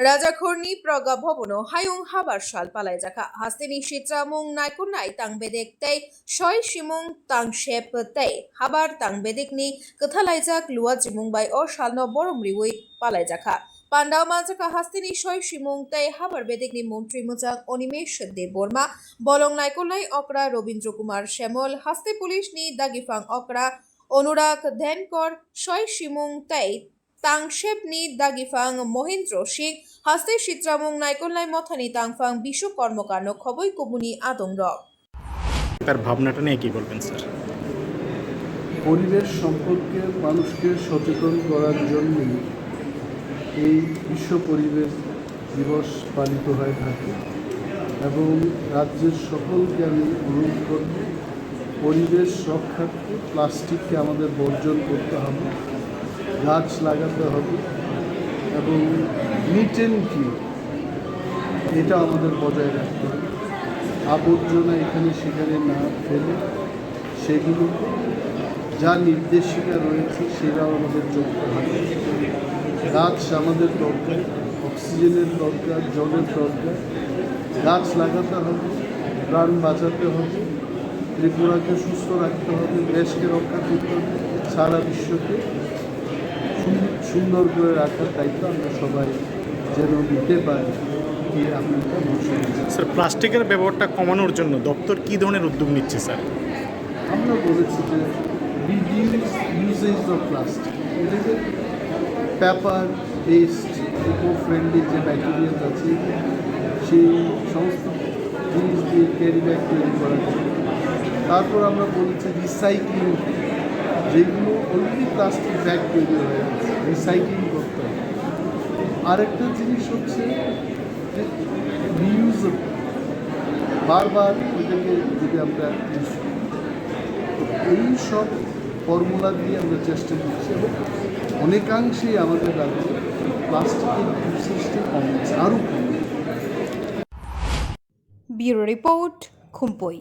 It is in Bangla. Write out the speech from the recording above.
Rajakhorni Pragha Bhavan Hayung Habar Shal palaijakha Hastini Shitramung Naikunai Tang Bedek Tei Shoi Shimung Tang Shep Tei Habar Tang Bedekni Kathalaijak Lua Jimung Bai O Shalno Borom Riwi palaijakha Pandau Majaka Hastini Shoi Shimung Tei Habar Bedekni Montri Mujang Onimesh De Borma Bolong Naikunai Okra Robindra Kumar Shemol Haste Police Ni Dagifang Okra Onurak Denkor Shoi Shimung Tei Tangshep ni Dagifang Mohindro Shik Haste Shitramung Naikonlai Mothani Tangfang Bishu Kormokano Khoboi Kubuni Adong Rok তার ভাবনাটা নিয়ে কি বলবেন স্যার? পরিবেশ সম্পর্কে মানুষকে সচেতন করার জন্য এই বিশ্ব পরিবেশ দিবস পালিত হয়ে থাকে এবং রাজ্যের সকলকে আমি অনুরোধ করব পরিবেশ রক্ষার্থে প্লাস্টিককে আমাদের বর্জন করতে হবে, গাছ লাগাতে হবে এবং নিট অ্যান্ড ক্লিন এটা আমাদের বজায় রাখতে হবে। আবর্জনা এখানে সেখানে না ফেলে সেগুলো যা নির্দেশিকা রয়েছে সেটাও আমাদের চলতে হবে। গাছ আমাদের দরকার, অক্সিজেনের দরকার, জলের দরকার, গাছ লাগাতে হবে, প্রাণ বাঁচাতে হবে, ত্রিপুরাকে সুস্থ রাখতে হবে, দেশকে রক্ষা করতে হবে, সারা বিশ্বকে সুন্দর করে রাখার দায়িত্ব আমরা সবাই যেন নিতে পারি। স্যার, প্লাস্টিকের ব্যবহারটা কমানোর জন্য দপ্তর কী ধরনের উদ্যোগ নিচ্ছে স্যার? আমরা বলেছি যে রিডিউস ইউজেজ অফ প্লাস্টিক, এটাকে পেপার পেস্ট ইকো ফ্রেন্ডলি যে ম্যাটেরিয়াল আছে সেই সমস্ত জিনিস দিয়ে ক্যারি ব্যাগ তৈরি করা যায়। তারপর আমরা বলেছি রিসাইক্লিং, যেগুলো অলরেডি প্লাস্টিক ব্যাগ তৈরি হয়ে গেছে রিসাইক্লিং করতে হবে। আরেকটা জিনিস হচ্ছে যে রিউজেবল, বারবার এটাকে যদি আমরা ইউজ করি, এই সব ফর্মুলা দিয়ে আমরা চেষ্টা করছি এবং অনেকাংশেই আমাদের রাজ্যে প্লাস্টিকের ইউজেজটা কমেছে, আরও কমে। Bureau Report Khumpui